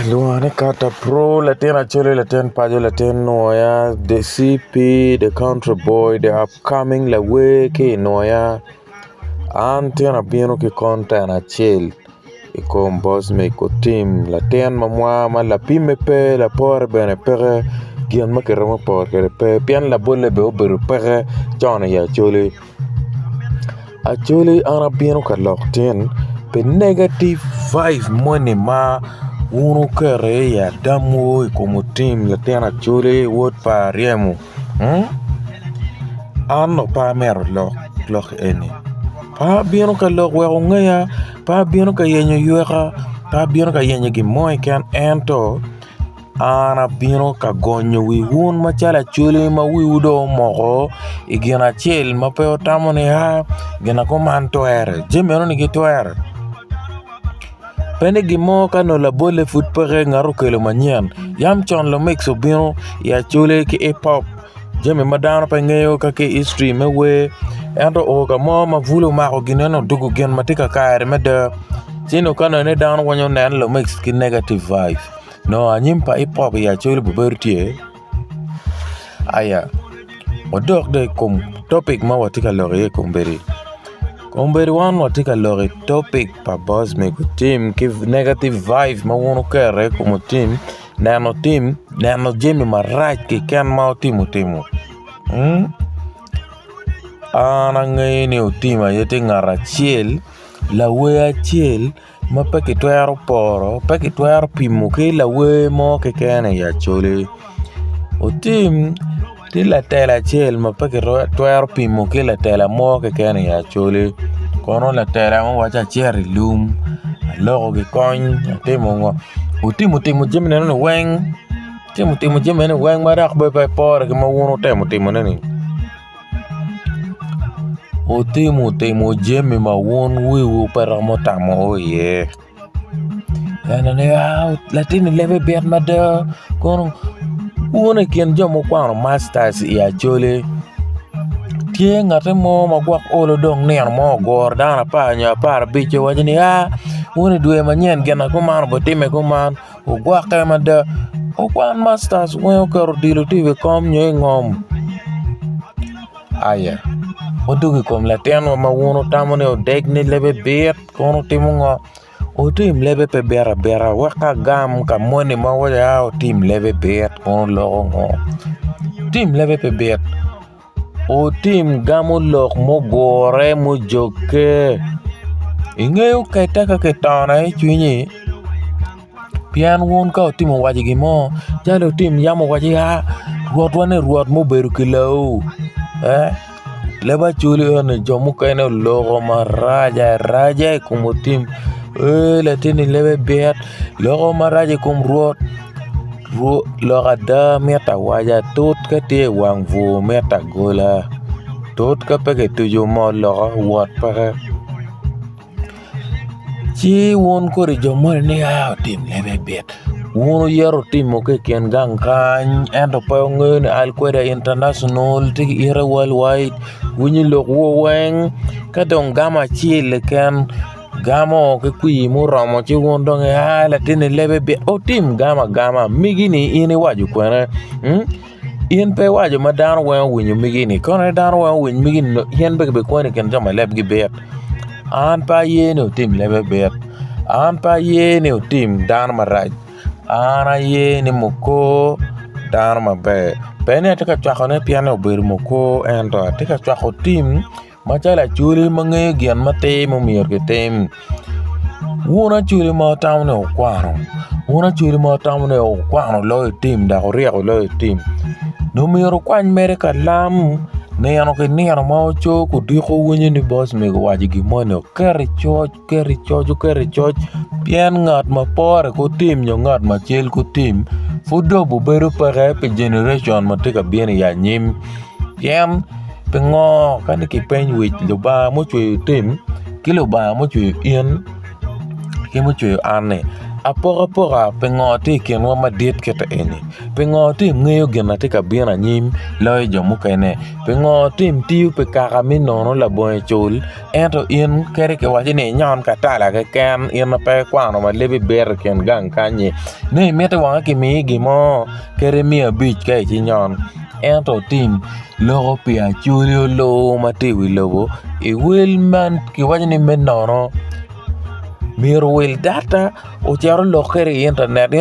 Luane kata pro Latin Acholi Latin Pajo Latin Noya the CP the country boy the upcoming la way ke Noya Antiana Bino ki content achel Iko Bosmic Otim Latin mamwa ma la pime pe la por bene pere Gian ma kerama por kere pe pian la bolle be oberu pere Jona ya Acholi ana bino ka loktin pe negative 5 money ma uno kere ya damu como team la tena Acholi wot pa riemu ano pa mer lok eni pa bino ka lok we ngaya pa bino ka yenyo yueka pa bino ka yenyo gi moy kan ento ana bino ka gonyo wi wun ma chala Acholi ma wi udo moko igina chel ma pe otamone ha gina ko man toere jemeno ni gi toere pene gimo kano la bole foot pere ngaro kelo manyan yam chon lo mix obino ya Acholi ki hip hop jeme madano pa ngeyo ka ke history mewe endo o ka mo ma vulo ma ko gineno dugu gen matika kaere mede sino kano ne down wanyo nen lo mix ki negative vibe no anyim pa hip hop ya Acholi bubertie aya odok de kum topic ma watika lore kumberi Kumberi wan watika lori topic pa Bosmic Otim give negative vibe ma wono kere como team nano jemi ma right ki kan ma timu ana ngeni Otima yete ngara chiel la we chiel ma peke twero poro peke twero pimu ke la we mo ke kene ya Acholi Otim ti la tela chiel ma peke twero pimu ke la tela mo ke kene ya Acholi kono la tela mo wacha cherry lum logo gi kony timo ngo Otim jemi ne weng timo jemi ne weng ma rak be pe por ke ma wono timo ne Otim jemi ma won wi per mo tamo oye ana ne Latin leve bet ma de kono wona ken jomo kwano masters ya Acholi tie ngate mo magwak olo dong ner mo gor dana pa nya par bicho wajini woni duwe manyen gena ko man bo time ko man o gwak ma de o kwan masters wo ko dilo tive kom nye ngom aya odugi kom la teno ma wono tamone o degne lebe bet kono timungo o tim lebe pe bera waka gam ka moni ma waya o tim lebe bet kono logo ngo tim lebe pe bet o tim gamo lok mo gore mo joke ingeyo kaita ka ketana chunyi pian won ka tim waji gi mo jalo tim yamo waji ruot mo beru kilo leba Acholi ne jomu kene logo ma raja como tim Latin lebe bet logo ma raja kum ruot loga da meta waja tot ka te wang vu meta gola tot ka peke tuju mo loga wat pake chi won ko ri jomo ne tim lebe bet wono yero tim mo ke ken gang kan endo pa ngene al kweda international tigi ira worldwide wini lok wo weng ka dong gama chile ken gamo ke kui mo romo chi won dong Latin lebe bet o tim gama migini ini waju kwene in pe waju ma dan wen winyu migini kono dan wen win migini yen be kwene ken jama leb gi bet an pa yene o tim lebe bet an pa yene o tim dan ma right ana yene moko dan ma be pene tika chako ne piano ber moko ento tika chako tim ma chala Acholi mange gian mate mo mier ke tem wona Acholi ma tamne o kwano lo tim da oriego lo tim no miero kwan mere ka lam ne ano ke ne ano ma ocho ko diko wonye ni Bosmic waji gi mono keri choch pian ngat ma pore ko tim nyo ngat ma chel ko tim fudo bu beru pare pe generation ma tika bien ya nyim pian pengo kan ki pen wich lo ba mo chwe tim ki lo ba mo chwe ien ki mo chwe ane apora pengoti kenwa madit keta eni pengoti ng'eyo gina tika bina nyim loy jomukene pengoti mtiu pe kaka minono la boy chul ento in kere ke wachini nyon katala ke ken in pe kwano ma lebi ber ken gang kanye ne mete wanga kimi gimo kere mia bich ke chi nyon ento tim logo pi achuli lo matiwi lobo I will man ki wachini minono Miro will data o charo lokere internet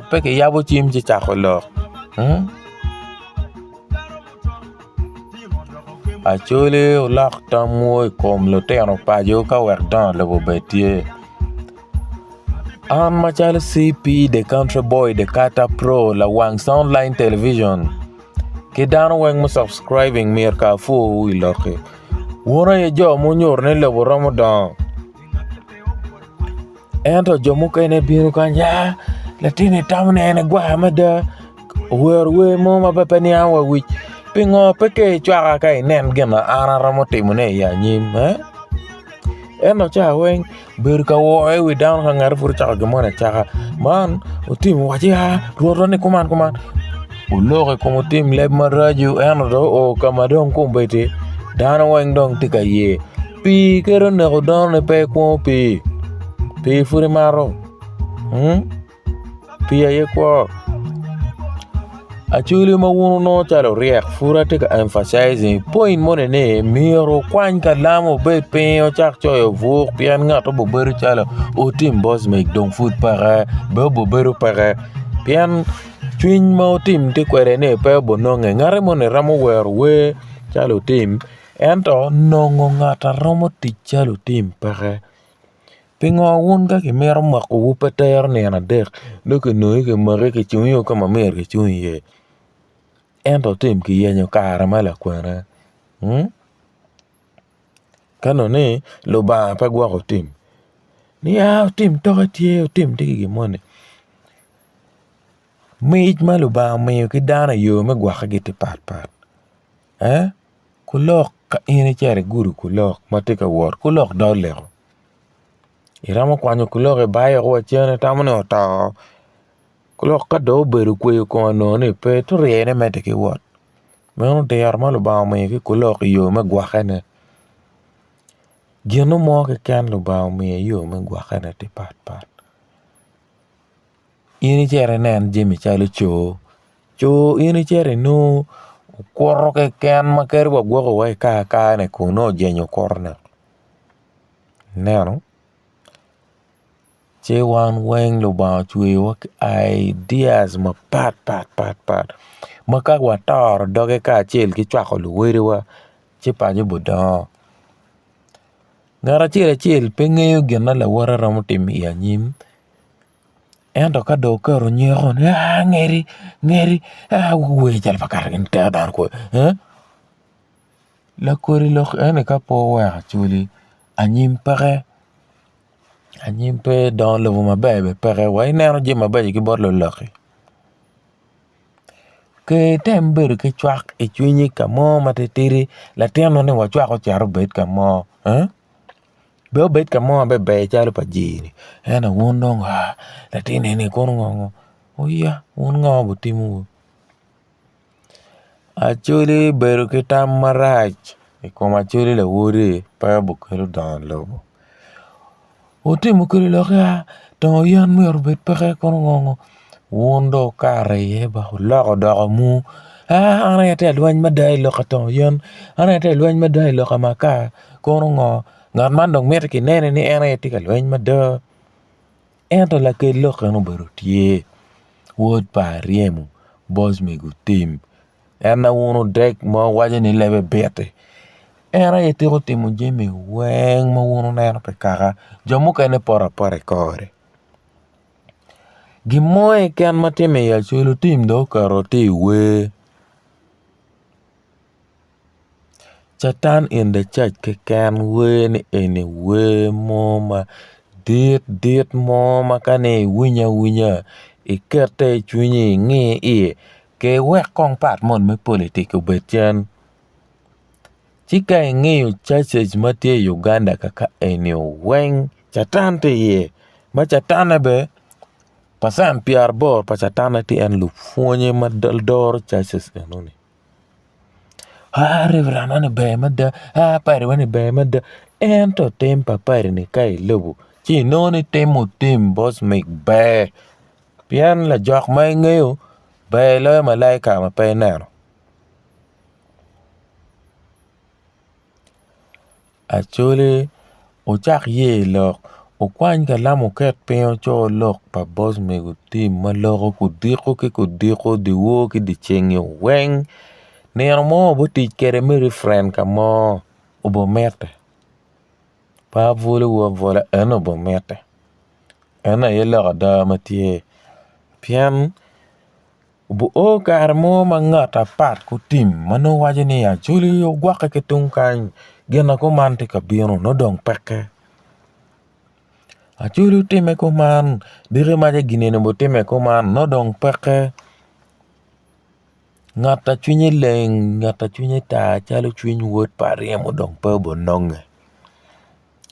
pe ke yabo chim chi chako lok. Acholi o lak tamu kom lo teno pa yo ka wek dan lebo betie. An machal CP the country boy the Kata Pro la wang soundline television. Ke dano weng mo subscribing mir ka fu iloke. Wona ye jo mo nyor ne lebo Ramadan. Ento jomukene biro kanya latini tamne ene gwa mada we mo mabapani awa wich pingo peke chwaka kai nen gena ana ramotimune ya nyim eno cha weng bir ka wo we down ka ngar fur cha gemona cha man utim waji ha roro ne kuman uloge como tim leb maraju eno do o kamadon kumbete dana weng dong tika ye pi kero ne godon ne pe ko pi furi maro pi aye ko achuli mawuno no chalo riek fura tika emphasizing point mone ne miro kwany kalamo be peo chak choyo vuk pian ngato boberu chalo otim Bosmic dong food para be boberu para pian twin ma otim te kwere ne pe bononge ngare mone ramo wer we chalo tim ento nongo ngata romo ti chalo tim para Pingo wun ka ki mero mako wupeter ne na dek Nuke nui ke mare ke chunyo kama mer ke chunye Ento tim ki yenyo kara mala kwara Kano ne lo ba pa gwa ko tim Ni tim toka tie tim tiki gimone Mij ma lo ba mayo ki dana yo me gwa ka giti pat Kulok ka ini chere guru kulok matika wor kulok do leko Iramo kwanyo kuloke bayo kwa chene tamone ota Kulok ka do beru kwe kwa noni pe tu riene mete ki wat Meno te yarma lo bao me ki kulok yo me gwakene Gino mo ke ken lo bao me yo me gwakene ti pat Ini chere nen jimi chalo Cho ini chere no Koro ke ken makeri wa gwako wai ka ne kuno jenyo korne Neno Che wan weng lo ba chwe wak ideas ma pat Maka watar doge ka chel ki chwako lo were wa Che pa nyo bodo Ngara chel pengeyo gena la wara ramutim iya nyim Ento ka do karo nyekon ngeri we chal pakar gen te dar ko La kori lo ene ka po wa chuli anyim pare Anyim pe don le vuma bebe pere wa inero jima bayi ki bor lo loki Ke tember ke chwak e chwinyi ka mo matetiri La teno ne wa chwak o charo bet ka mo Beo bet ka mo bebe chalo pa jini Ena wundong La tine ni kono ngongo Oya wungo butimu Achuli beru ke tam maraj Koma achuli la wuri Pa bukelu don lobo Otim ukuli loka Tong yan mi orbet peke kono ngongo Wundo kare ye ba Loko doko mu Ana yate alwany maday loka tong yan Ana yate alwany maday loka maka Kono ngongo Ngat mandong merte ki nene ni ana yate alwany maday Ento la ke loka no baru tie Word pa riemu Bosmic Otim Ena wuno dek ma waje ni lebe bete Era yete ko timu jemi weng ma wuno na yana pekaka Jomu kene pora kore Gimoe kian matime ya chulu tim do karoti we Chatan in the church ke kan we ni ene we moma Dit moma kane winya Ikerte chunyi ngi Ke wek kong pat mon me politik ubetian Chika ngiyo churches matie Uganda kaka ene weng Chatan te ye Ma chatana be pasan piar bor pachatana ti en lu fuonye madal dor churches enoni. Reverend ne be madda, pare wane be madda. Ento tempa pare ni kai lobu. Chi noni temo tem Bosmic be. Pian la jok mai ngeo. Be lo malaika ma pe nano. Acholi ochak ye lok. Okwany ka lamo ket peo cho lok pa Bosmic Otim ma loko kudiko di wo ki di chengi weng. Nero mo buti kere miri friend ka mo ubo mete. Pa vole wo vola eno ubo mete. Ena ye loka da matie. Pian ubo o kar mo mangata pat ku tim. Mano waje ni ya Acholi yo gwaka ke tungkany. Gena ko man te kabino no dong peke. Acholi time ko man. Dire maje ginene bo time ko man no dong peke. Ngata chunye leng, ngata chunye ta, chalo chunye wot pari mo dong pa bononge.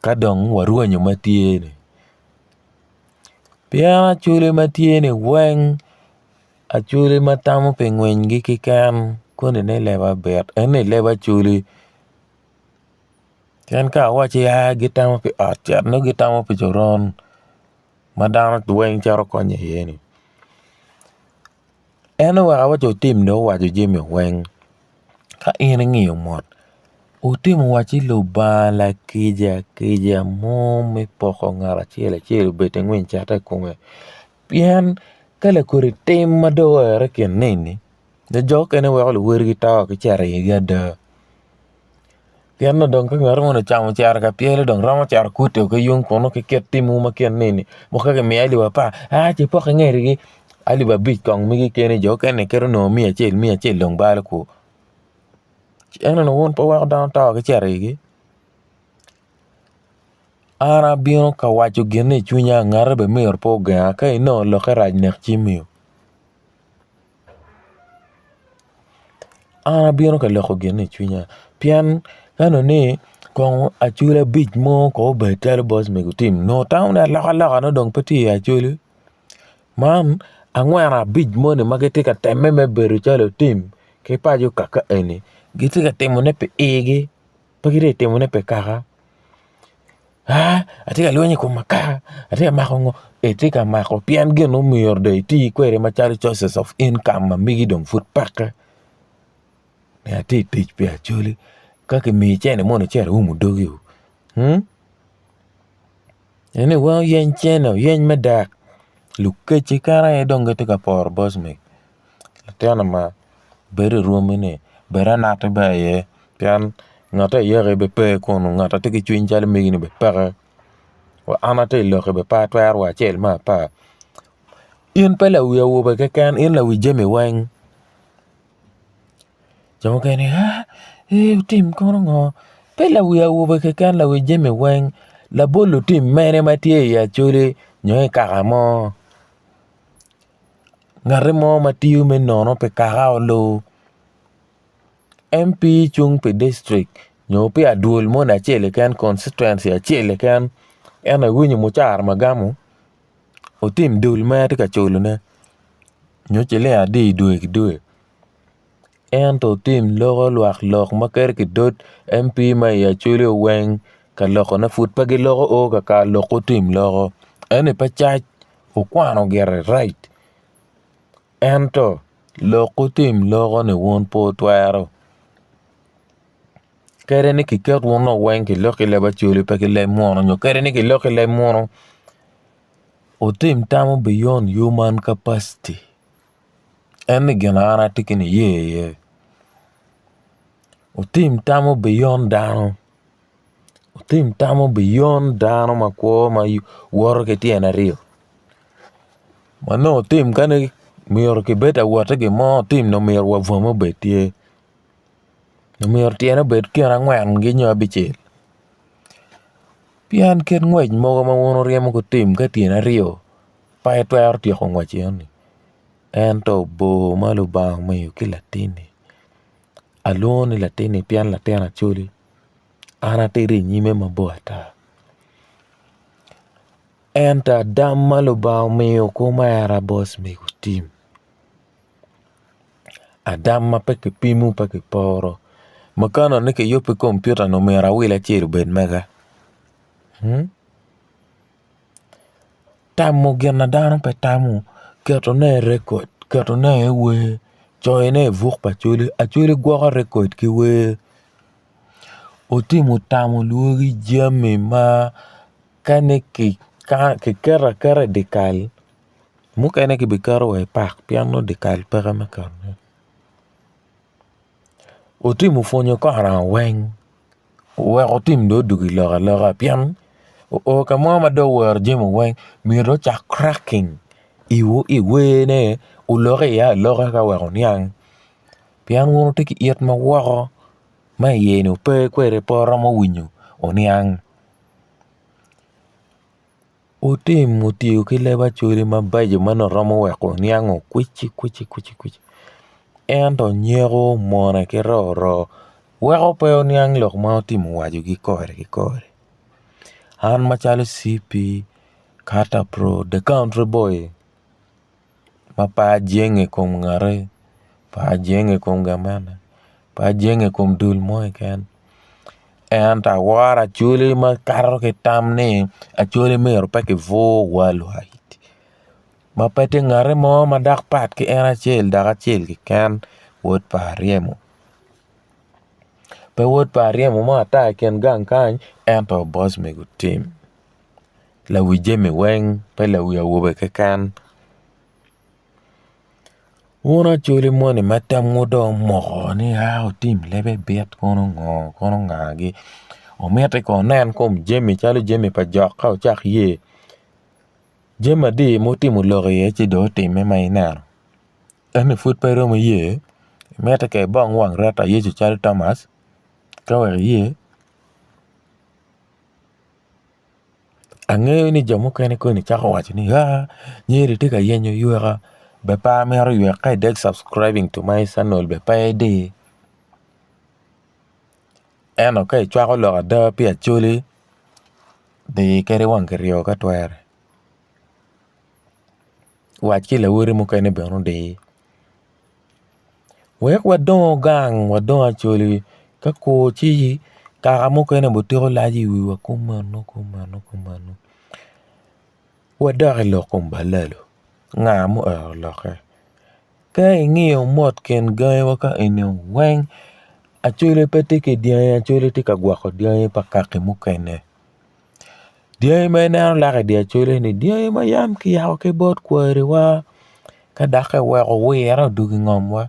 Kadong waruanyo matie ni. Pia Acholi matie ni weng. Acholi matamu pengwen gi kikan. Kone ne leba bet. Ene leba Acholi. Tiyan ka wachi ya gitamu pi atyan. No gitamu pi joron. Madama tuweng charo konye yeni. Ene waka wachi Otim no wachi jimi weng. Ka ine ngiyo mot. Otim wachi lo ba la kija mo me poko ngara chile bete ngwen chata kume. Pian kala kuri tim madoa rekin nini. The joke ene waka lo wirgi tawa kichara yigada. Pian no dong ka ngara muna chamu chara ka piele dong rama chara kute ka yung kono ke ket timu makian nini. Moka ke mi ali wapa. Chipoka ngeri gi. Ali ba bich kong migi kene joke ene kero no mia chel dong bala ku. Ene no won pa waka down tawa kichara yigi. Ana bino ka wacho gene chunya ngara be miyor po gaya ka ino loke raj nek chimiyo. Ana bino ka loko gene chunya. Pian kano ni kong Acholi bich mo ko betel Bosmic Otim. No taon na laka no dong peti Acholi. Man angwara bich mo ni magitika tememe beru chalo tim. Ke pajo kaka eni. Gitika temo nepe ege. Pagire temo nepe kaka. Atika luenye kumaka. Atika makongo. Etika mako. Pian geno miyor de iti kwere machari choices of income ma migi dong food paka. Ne ati tich pe Acholi. Kake mi chene mono chere umu dogi u. Ene wao yen chene yen medak. Luke chikara e donge tika por Bosmic. Latiana ma beri rumine. Bera nate ba ye. Pian ngata yere be pe kono ngata tiki chuin chale migi ni be pere. Wa anate loke be pa twar wa chel ma pa. In pala uya ube kekan in la wijeme wang. Jamo kene Otim kono ngo. Pala uya ube kekan la wijeme wang. La bolo tim mene matie ya Acholi nyoe kaka mo. Ngare mo matiu me nono pe kaka olo. MP chung pe district. Nyo pe aduol mo na chele kan constituency a chele kan. Ena winyo muchar magamu. Otim dul mati ka cholo na. Nyo chele adi duwe. Ento Otim loko luak lok maker ki dot MP ma ya Acholi weng. Ka loko na foot pagi loko o ka loko Otim loko. Ene pa chach. Okwano gere right. Ento loko Otim loko ne won po twaro. Kere ni kiket wono weng ki loki leba Acholi pa ki le mono. Nyo kere ni ki loki le mono. Otim tamo beyond human capacity. Ene gena ana tikini ye. Otim tamo beyond dano. Otim tamo beyond dano makwo ma woro ke tiena rio. Mano Otim kane miyor ki beta wata ki mo Otim no miyor wavomo betie. No miyor tiena bet kiana ngwen ginyo bichil. Pian ken ngwej mogo ma wono riemo ko Otim ka tiena rio. Pa etwer tiyo kong wachioni. Ento bo malu bang mayo ki latini. Alone latini pian latena Acholi. Ana tiri nyime mabuata. enta damma lo ba meo kuma era Bosmic Otim. Adamma peke pimu peke poro. Makana nike yopi computer no mera wila chiru bed mega. Tamu gena dano pe tamu. Kato ne record. Kato ne we. Choy ne vuk pa chuli. Achuli gwa record ki we. Otim tamu luogi jame ma. Kane ki kera dekal. Muka ene ki bikaro we pak. Piano dekal pera makana. Otim fonyo ko haran weng. We otim do dugi loga pian. O kama do wer jim weng. Miro cha cracking. Iwe ne. Ulore ya loga ka weron yang. Pian wono tiki iet ma wako. Ma yeno pe kwere pora mo winyo. Oniang. Otim mutiyo ki leba churi ma baje mano romo weko niango kwichi. Ento nyego mona ki ro. Weko pe oniang lok ma otim waju ki kore. Han machalo CP. Kata Pro. The Country Boy. Ma pa jenge kom ngare. Pa jenge kom gamana. Pa jenge kom dul moy ken. Enta wara chuli ma karo ke tamne. A chuli me rupa ke vo walu haiti. Ma pete ngare mo ma dak pat ki ena chel. Daka chel ki ken. Wot pa riemo. Pe wot pa riemo ma ta ken gang kany. Enta Bosmic Otim. La wijeme weng. Pe la wiyawobe ke kan. Una chuli mwani matam ngudo moko ni Otim lebe bet kono ngagi. O mete ko nen kom jemi chalo jemi pa jok kao chak ye. Jema di motimu loge ye chi do time ma inar. Ane foot pa romo ye. Mete ke bong wang rata ye chi chalo Thomas. Kawe ye. Angeyo ni jamu kene koni chako wachi ni. Nyeri tika yenyo yuega. Bepa mero yuega kai dek subscribing to my channel. Bepa ede. Eno kai chwako loga da pia chuli. De kere wang kirio ka tuere. Wachi la wuri mukene beno de. Wek wadon gang wadon Acholi. Kako chi. Kaka mukene butiro laji wiwa kumano. Wadaki lokum balalo. Ngamu loke. Kaya ngiyo mot ken gaya waka ene weng. Acholi pete ke diya Acholi tika gwako diya pa kake mukene. Diya ina lake diya Acholi ni diya ma yam ki yao ke bot kwere wa. Kadaka weko wera dugi ngomwa.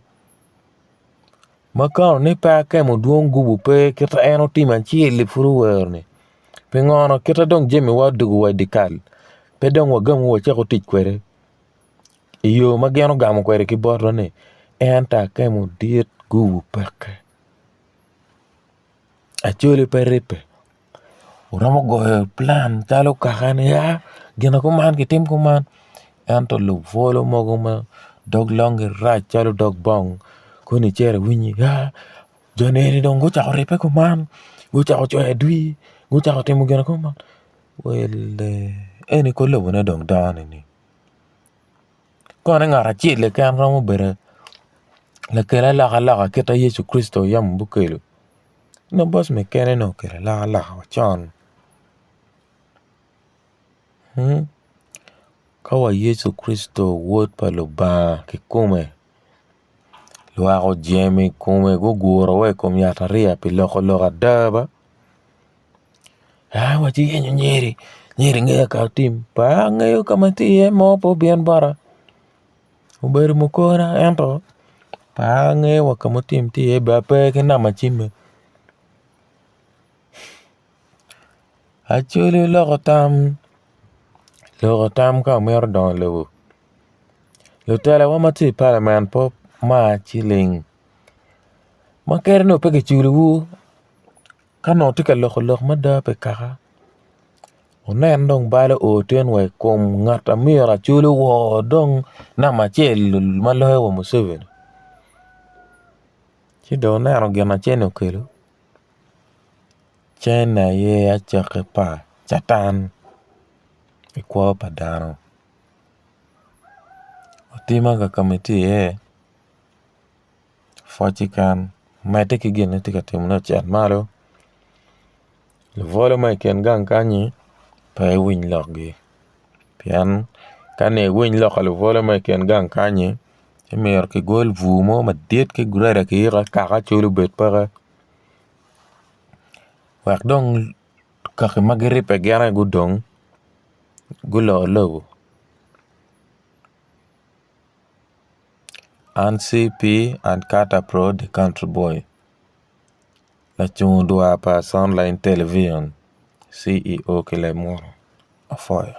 Makano ni pa ke mo duong gubu pe kita eno tima chili furu werne. Pengono kita dong jemi wa dugu wa dikal. Pe dong wa gamu wa chako tich kwere. Iyo mageno gamu kwere ki bot ne. Enta ke mo diet gubu peke. Acholi pe ripe. Uramo goyo plan talo kakane ya. Gina kuman kitim kuman. Ento lu volo moguma. Dog longi right chalo dog bong. Kuni chere winyi. Joneri dong gucha ko ripe kuman. Gucha ko choy dwi. Gucha ko timu gina kuman. Well, eni ko lobo na dong dani ni. Kone ngara chile kan ramo bere. Lekele laka kita Yesu Kristo yam bukelu. No boss me kene no kele laka wachon. Kawa Yesu Kristo wot pa luba kikume. Luako jemi kume guguro we kum yataria pi loko daba. Wachi yenyo nyeri. Nyeri ngaya ka Otim. Pa ngayo kamati mo po bian bara. Uberi mukona ento. Pa ngayo wakamutim ti bape ke nama chime. Acholi loko tam ka mer don lewu. Lutela wamati parliament pop ma chiling. Makere no peke chuli wu. Kano tika loko mada pe kaka. Onen dong bale o ten we kom ngata mira chuli wo dong nama chel malohe wa Museveni. Chido nano gena chene okelo. Chena ye achake pa chatan. Ikwa padano. Otima ka committee Fachikan mete kigene tika timno chat malo. Le vole mai ken gang kanyi pa win logi. Pian kane win log le vole mai ken gang kanyi. Emer ke gol vumo ma diet ke gurere ke ira kaka chulu bet para. Wak dong kaki magiri pe gyana gudong gulo logo. NCP and Kata Pro the country boy. La chundua pa online television. CEO ke le moro. Afoya.